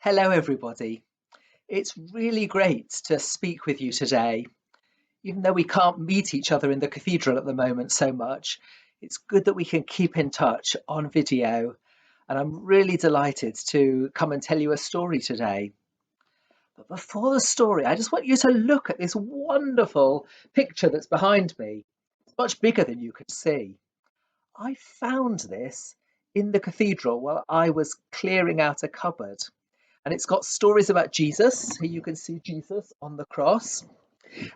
Hello, everybody. It's really great to speak with you today. Even though we can't meet each other in the cathedral at the moment so much, it's good that we can keep in touch on video. And I'm really delighted to come and tell you a story today. But before the story, I just want you to look at this wonderful picture that's behind me. It's much bigger than you can see. I found this in the cathedral while I was clearing out a cupboard. And it's got stories about Jesus. Here you can see Jesus on the cross.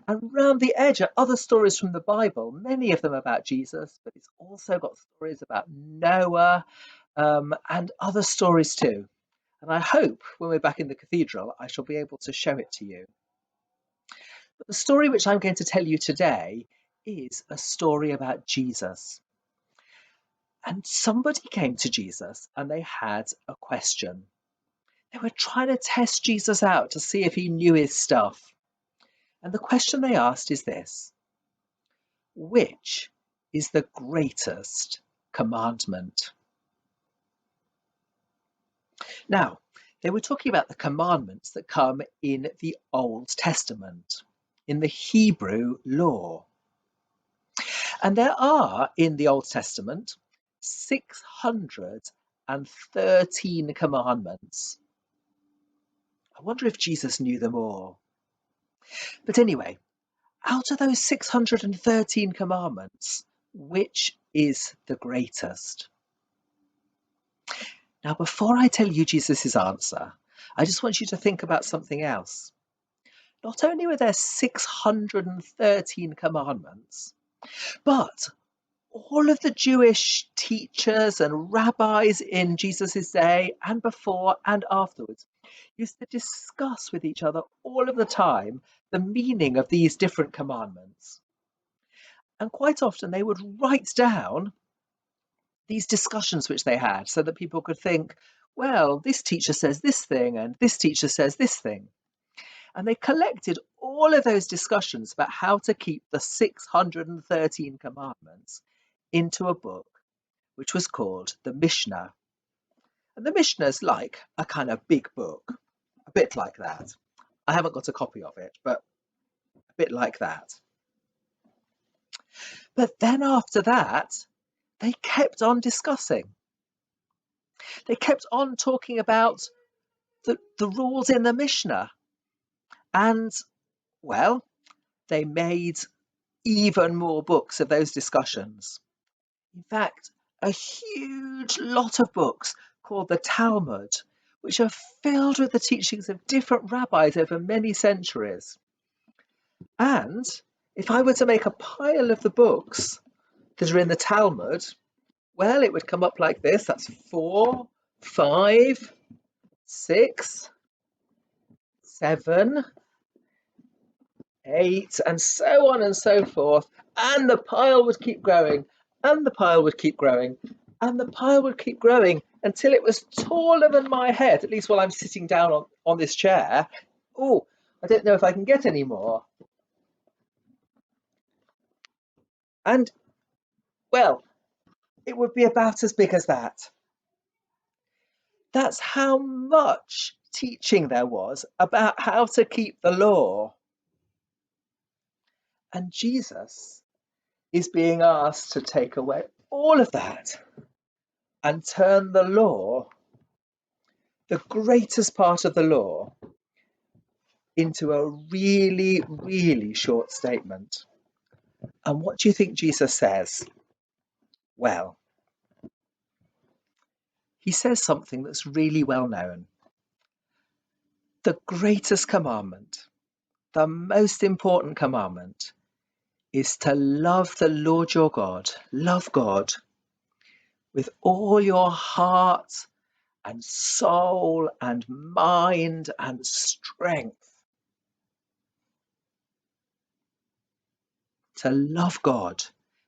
And round the edge are other stories from the Bible, many of them about Jesus, but it's also got stories about Noah and other stories too. And I hope when we're back in the cathedral, I shall be able to show it to you. But the story which I'm going to tell you today is a story about Jesus. And somebody came to Jesus and they had a question. They were trying to test Jesus out to see if he knew his stuff. And the question they asked is this: which is the greatest commandment? Now, they were talking about the commandments that come in the Old Testament, in the Hebrew law. And there are, in the Old Testament, 613 commandments. I wonder if Jesus knew them all. But anyway, out of those 613 commandments, which is the greatest? Now, before I tell you Jesus' answer, I just want you to think about something else. Not only were there 613 commandments, but all of the Jewish teachers and rabbis in Jesus' day and before and afterwards used to discuss with each other all of the time the meaning of these different commandments. And quite often they would write down these discussions which they had so that people could think, well, this teacher says this thing and this teacher says this thing. And they collected all of those discussions about how to keep the 613 commandments into a book, which was called the Mishnah. And the Mishnah is like a kind of big book, a bit like that. I haven't got a copy of it, but a bit like that. But then after that, they kept on discussing. They kept on talking about the rules in the Mishnah. And, well, they made even more books of those discussions. In fact, a huge lot of books called the Talmud, which are filled with the teachings of different rabbis over many centuries. And if I were to make a pile of the books that are in the Talmud, well, it would come up like this. That's 4, 5, 6, 7, 8, and so on and so forth. And the pile would keep growing, and the pile would keep growing, and the pile would keep growing until it was taller than my head, at least while I'm sitting down on this chair. Oh, I don't know if I can get any more. And, well, it would be about as big as that. That's how much teaching there was about how to keep the law. And Jesus is being asked to take away all of that and turn the law, the greatest part of the law, into a really, really short statement. And what do you think Jesus says? Well, he says something that's really well known. The greatest commandment, the most important commandment, is to love the Lord your God, love God with all your heart and soul and mind and strength. To love God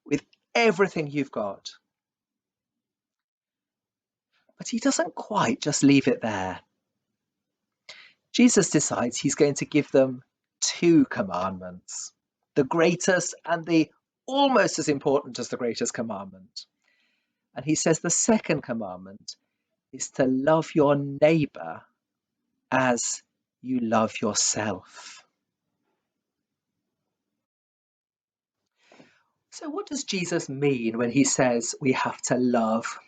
with everything you've got. But he doesn't quite just leave it there. Jesus decides he's going to give them 2 commandments, the greatest and the almost as important as the greatest commandment. And he says the second commandment is to love your neighbour as you love yourself. So, what does Jesus mean when he says we have to love?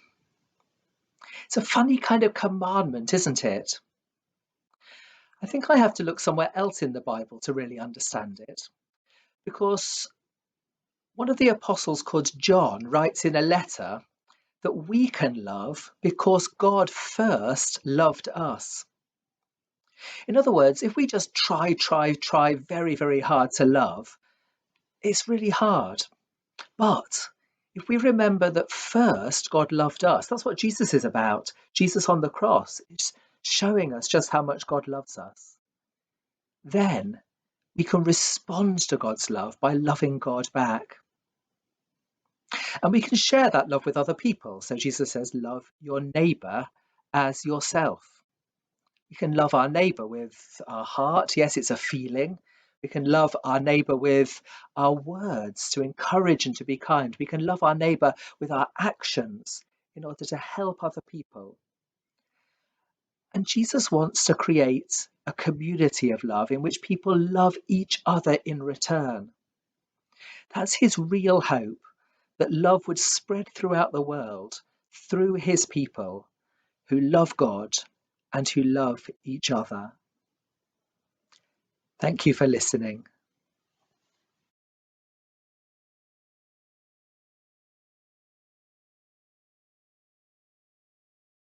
It's a funny kind of commandment, isn't it? I think I have to look somewhere else in the Bible to really understand it, because one of the apostles called John writes in a letter that we can love because God first loved us. In other words, if we just try very, very hard to love, it's really hard. But if we remember that first God loved us, that's what Jesus is about. Jesus on the cross is showing us just how much God loves us. Then we can respond to God's love by loving God back. And we can share that love with other people. So Jesus says, love your neighbour as yourself. We can love our neighbour with our heart. Yes, it's a feeling. We can love our neighbour with our words to encourage and to be kind. We can love our neighbour with our actions in order to help other people. And Jesus wants to create a community of love in which people love each other in return. That's his real hope, that love would spread throughout the world through his people who love God and who love each other. Thank you for listening.